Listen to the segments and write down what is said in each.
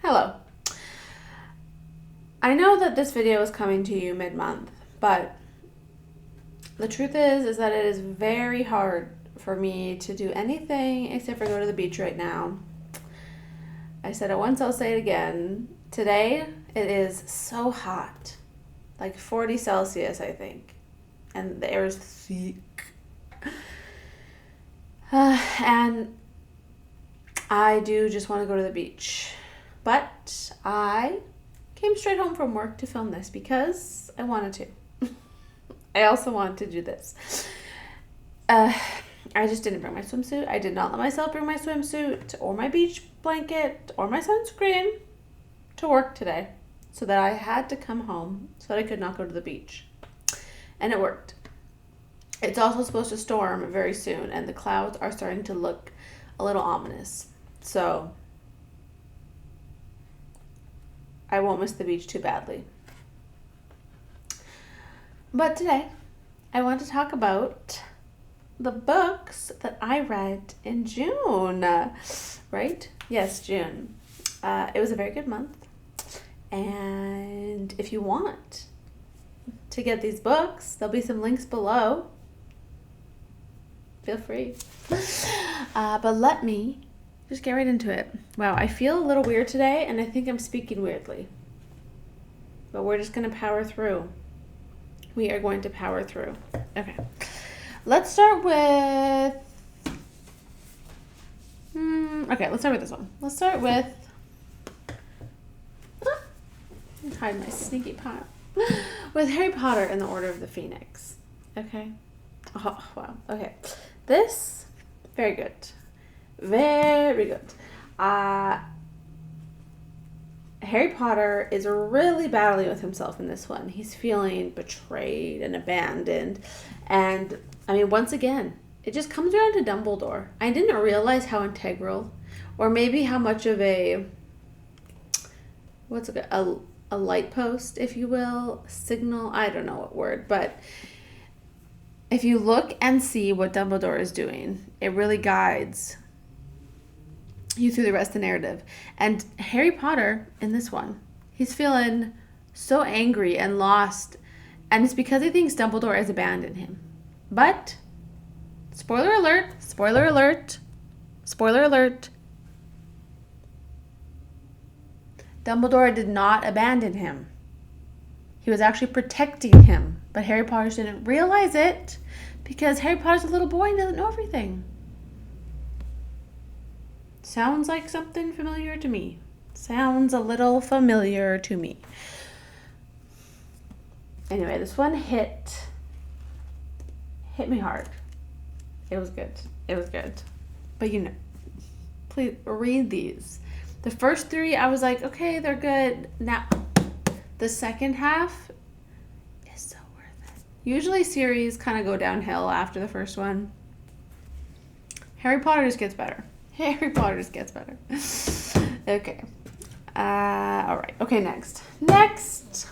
Hello. I know that this video is coming to you mid-month, but the truth is that it is very hard for me to do anything except for go to the beach right now. I said it once, I'll say it again. Today, it is so hot, like 40 Celsius, I think, and the air is thick. And I do just want to go to the beach. But I came straight home from work to film this because I wanted to. I also wanted to do this. I just didn't bring my swimsuit. I did not let myself bring my swimsuit or my beach blanket or my sunscreen to work today. So that I had to come home so that I could not go to the beach. And it worked. It's also supposed to storm very soon, and the clouds are starting to look a little ominous. So I won't miss the beach too badly. But today, I want to talk about the books that I read in June, right? Yes, June. It was a very good month. And if you want to get these books, there'll be some links below. Feel free. But let me just get right into it. Wow, I feel a little weird today, and I think I'm speaking weirdly. But we're just going to power through. We are going to power through. Okay. Let's start with... let's start with this one. Let's start with... hide my sneaky pot. With Harry Potter and the Order of the Phoenix. Okay. Oh, wow. Okay. This, very good. Very good. Harry Potter is really battling with himself in this one. He's feeling betrayed and abandoned. And, I mean, once again, it just comes down to Dumbledore. I didn't realize how integral, or maybe how much of a light post, if you will, signal, I don't know what word, but if you look and see what Dumbledore is doing, it really guides you through the rest of the narrative. And Harry Potter, in this one, he's feeling so angry and lost, and it's because he thinks Dumbledore has abandoned him. But, spoiler alert, spoiler alert, spoiler alert, Dumbledore did not abandon him. He was actually protecting him. But Harry Potter didn't realize it because Harry Potter's a little boy and doesn't know everything. Sounds like something familiar to me. Sounds a little familiar to me. Anyway, this one hit me hard. It was good. It was good. But please read these. The first three, I was like, okay, they're good. Now, the second half is so worth it. Usually series kind of go downhill after the first one. Harry Potter just gets better. Harry Potter just gets better. Okay. All right. Okay, next. Next,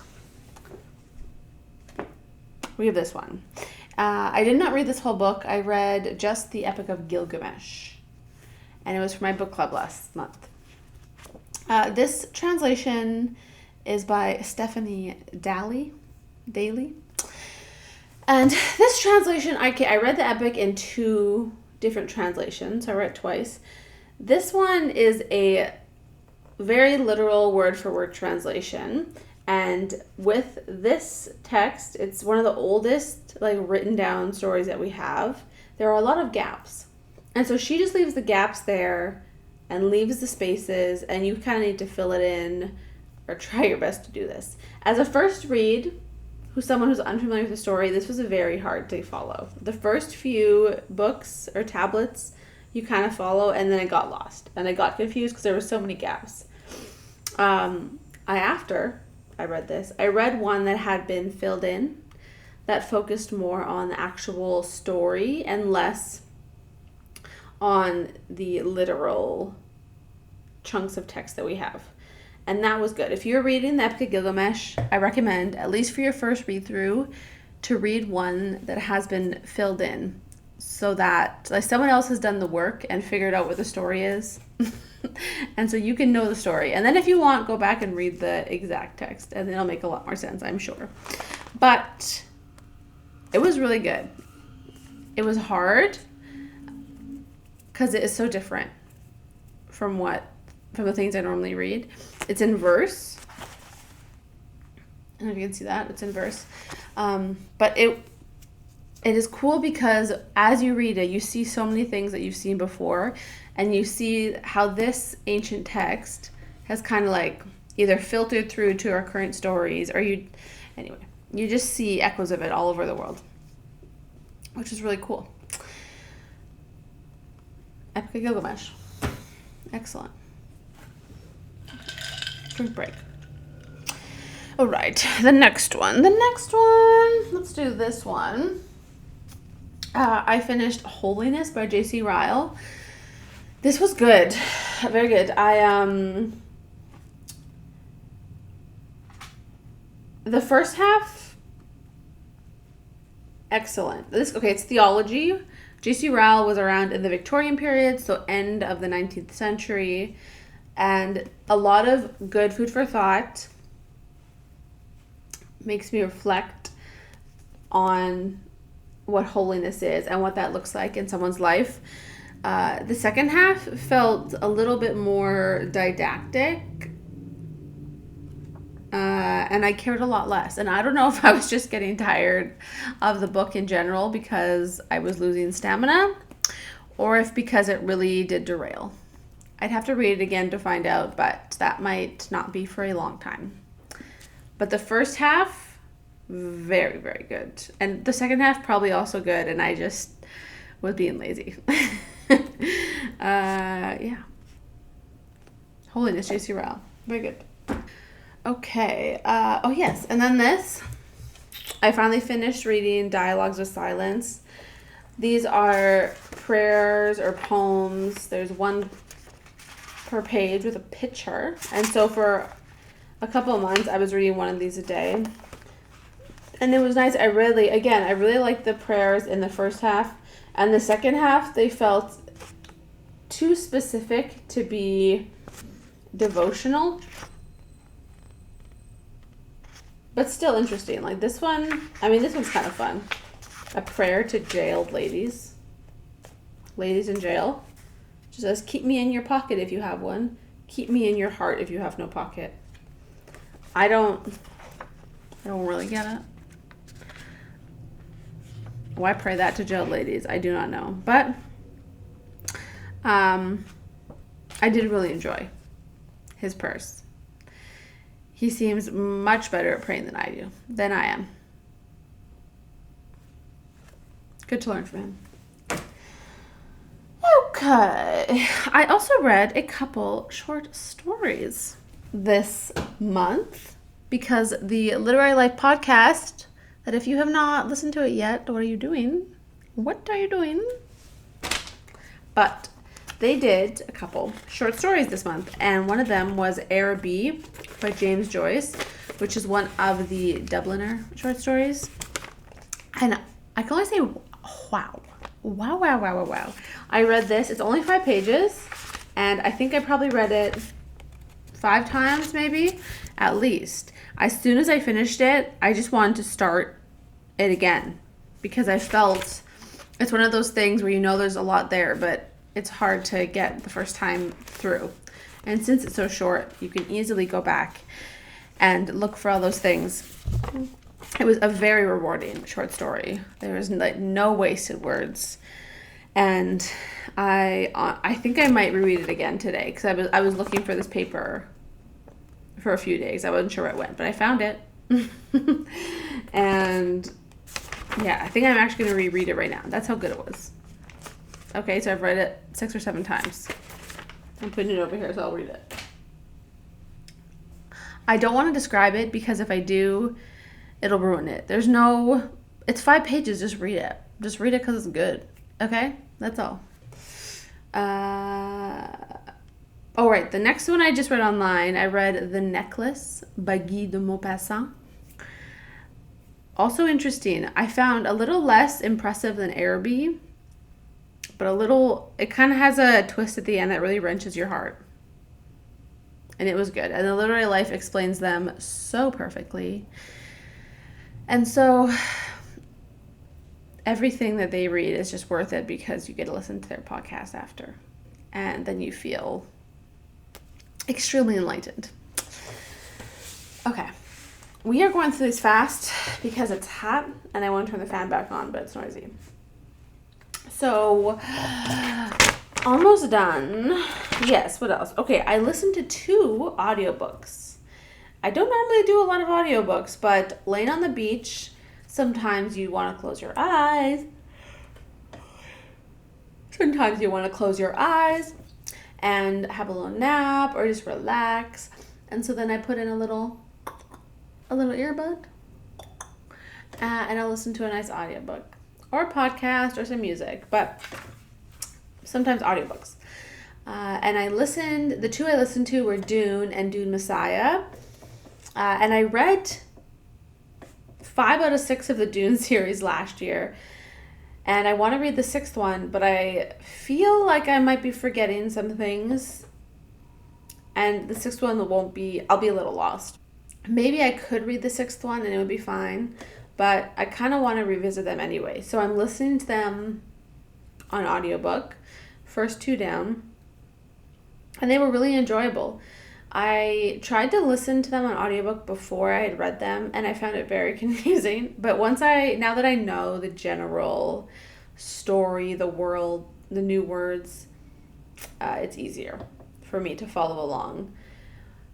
we have this one. I did not read this whole book. I read just the Epic of Gilgamesh. And it was for my book club last month. This translation is by Stephanie Daly. And this translation, I read the epic in two different translations. I read it twice. This one is a very literal word-for-word translation. And with this text, it's one of the oldest written down stories that we have. There are a lot of gaps. And so she just leaves the gaps there and leaves the spaces, and you kind of need to fill it in or try your best to do this. As a first read, someone who's unfamiliar with the story, this was very hard to follow. The first few books or tablets you kind of follow, and then it got lost. And I got confused because there were so many gaps. After I read this, I read one that had been filled in that focused more on the actual story and less on the literal chunks of text that we have. And that was good. If you're reading the Epic of Gilgamesh, I recommend, at least for your first read through, to read one that has been filled in so that someone else has done the work and figured out what the story is And so you can know the story. And then if you want, go back and read the exact text, and it'll make a lot more sense, I'm sure. But it was really good. It was hard because it is so different from the things I normally read. It's in verse. I don't know if you can see that. It's in verse. But it is cool because as you read it, you see so many things that you've seen before, and you see how this ancient text has kind of like either filtered through to our current stories, or you just see echoes of it all over the world, which is really cool. Epic of Gilgamesh. Excellent. Drink break. All right, the next one. Let's do this one. I finished Holiness by J.C. Ryle. This was good. Very good. The first half, excellent. It's theology. J.C. Ryle was around in the Victorian period, so end of the 19th century, and a lot of good food for thought. Makes me reflect on what holiness is and what that looks like in someone's life. The second half felt a little bit more didactic, and I cared a lot less. And I don't know if I was just getting tired of the book in general because I was losing stamina, or if because it really did derail. I'd have to read it again to find out, but that might not be for a long time. But the first half, very, very good. And the second half, probably also good, and I just was being lazy. Yeah. Holiness, J.C. Ryle. Very good. Okay. Oh, yes. And then this. I finally finished reading Dialogues with Silence. These are prayers or poems. There's one per page with a picture. And so for a couple of months, I was reading one of these a day. And it was nice. I really liked the prayers in the first half. And the second half, they felt too specific to be devotional. But still interesting. Like this one, this one's kind of fun. A prayer to jailed ladies. Ladies in jail. It says, keep me in your pocket if you have one. Keep me in your heart if you have no pocket. I don't really get it. Why pray that to jailed ladies? I do not know. But I did really enjoy his prayers. He seems much better at praying than I am. Good to learn from him. Okay. I also read a couple short stories this month because the Literary Life podcast, that if you have not listened to it yet, what are you doing? What are you doing? But they did a couple short stories this month, and one of them was Araby by James Joyce, which is one of the Dubliner short stories. And I can only say, wow. I read this. It's only 5 pages, and I think I probably read it 5 times, maybe, at least. As soon as I finished it, I just wanted to start it again because I felt it's one of those things where there's a lot there, but it's hard to get the first time through. And since it's so short, you can easily go back and look for all those things. It was a very rewarding short story. There was no wasted words. And I think I might reread it again today because I was looking for this paper for a few days. I wasn't sure where it went, but I found it. And yeah, I think I'm actually going to reread it right now. That's how good it was. Okay, so I've read it 6 or 7 times. I'm putting it over here so I'll read it. I don't want to describe it because if I do, it'll ruin it. It's 5 pages, just read it. Just read it because it's good. Okay? That's all. Oh, right. The next one I just read online, I read The Necklace by Guy de Maupassant. Also interesting. I found a little less impressive than Araby, but it kind of has a twist at the end that really wrenches your heart. And it was good. And the literary life explains them so perfectly. And so everything that they read is just worth it because you get to listen to their podcast after. And then you feel extremely enlightened. Okay. We are going through these fast because it's hot and I want to turn the fan back on, but it's noisy. So, almost done. Yes, what else? Okay, I listened to 2 audiobooks. I don't normally do a lot of audiobooks, but laying on the beach, sometimes you want to close your eyes. Sometimes you want to close your eyes and have a little nap or just relax. And so then I put in a little earbud and I'll listen to a nice audiobook or a podcast or some music, but sometimes audiobooks. And the 2 I listened to were Dune and Dune Messiah. And I read 5 out of 6 of the Dune series last year. And I want to read the 6th one, but I feel like I might be forgetting some things. And the 6th one I'll be a little lost. Maybe I could read the 6th one and it would be fine, but I kind of want to revisit them anyway. So I'm listening to them on audiobook, first 2 down, and they were really enjoyable. I tried to listen to them on audiobook before I had read them, and I found it very confusing. But now that I know the general story, the world, the new words, it's easier for me to follow along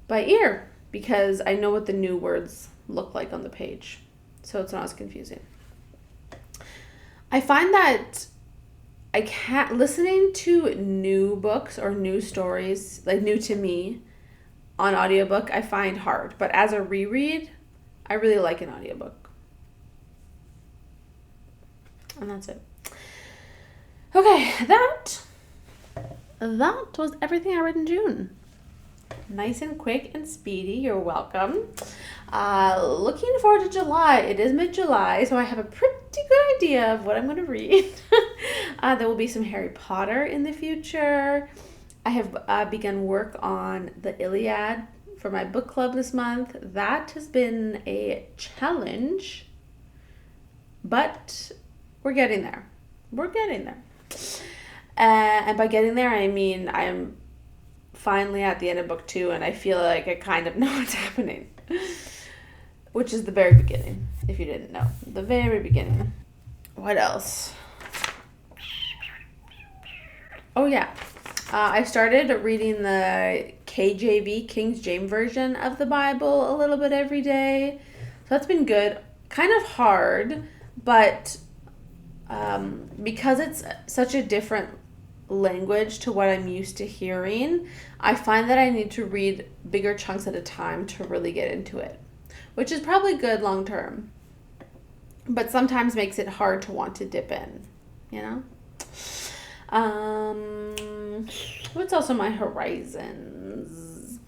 by ear because I know what the new words look like on the page. So it's not as confusing. I find that listening to new books or new stories, like new to me, on audiobook, I find hard. But as a reread, I really like an audiobook. And that's it. Okay, that was everything I read in June. Nice and quick and speedy. You're welcome. Looking forward to July. It is mid-July, so I have a pretty good idea of what I'm going to read. There will be some Harry Potter in the future. I have begun work on the Iliad for my book club this month. That has been a challenge, but we're getting there. And by getting there, I mean I'm finally at the end of book 2, and I feel like I kind of know what's happening, which is the very beginning, if you didn't know. The very beginning. What else? Oh, yeah. I started reading the KJV, King James Version of the Bible a little bit every day. So that's been good. Kind of hard, but because it's such a different language to what I'm used to hearing, I find that I need to read bigger chunks at a time to really get into it, which is probably good long term, but sometimes makes it hard to want to dip in, you know? What's also my horizons?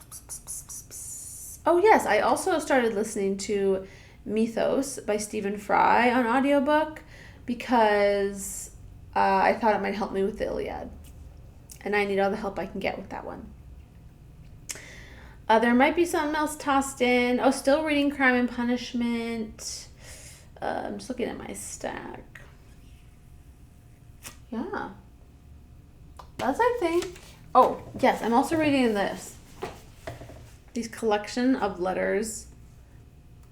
Oh yes, I also started listening to Mythos by Stephen Fry on audiobook because I thought it might help me with the Iliad, and I need all the help I can get with that one. There might be something else tossed in. Oh, still reading Crime and Punishment. I'm just looking at my stack. Yeah. That's, I think. Oh, yes, I'm also reading these collection of letters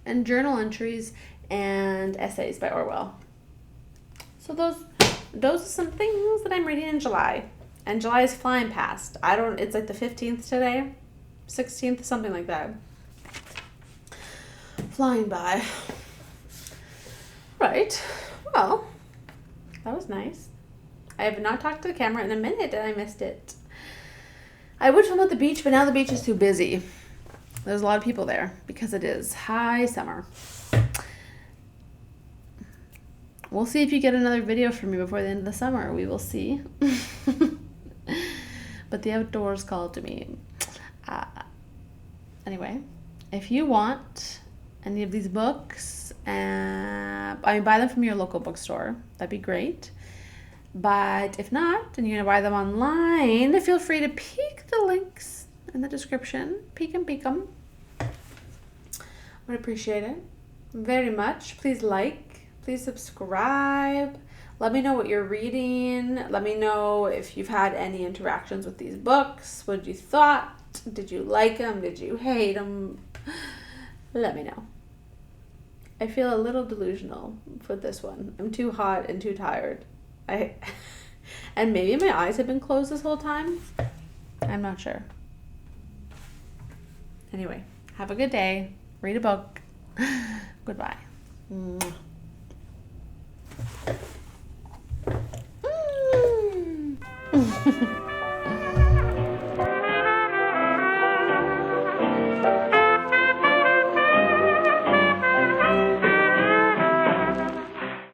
and journal entries and essays by Orwell. So those are some things that I'm reading in July. And July is flying past. It's like the 15th today. 16th, something like that. Flying by. Right. Well, that was nice. I have not talked to the camera in a minute and I missed it. I would film at the beach, but now the beach is too busy. There's a lot of people there because it is high summer. We'll see if you get another video from me before the end of the summer. We will see. But the outdoors call to me. Anyway, if you want any of these books, buy them from your local bookstore. That'd be great. But if not, and you're going to buy them online, feel free to peek the links in the description. Peek 'em. Would appreciate it very much. Please like, please subscribe. Let me know what you're reading. Let me know if you've had any interactions with these books. What you thought? Did you like them? Did you hate them? Let me know. I feel a little delusional for this one. I'm too hot and too tired. And maybe my eyes have been closed this whole time. I'm not sure. Anyway, have a good day. Read a book. Goodbye. Mm.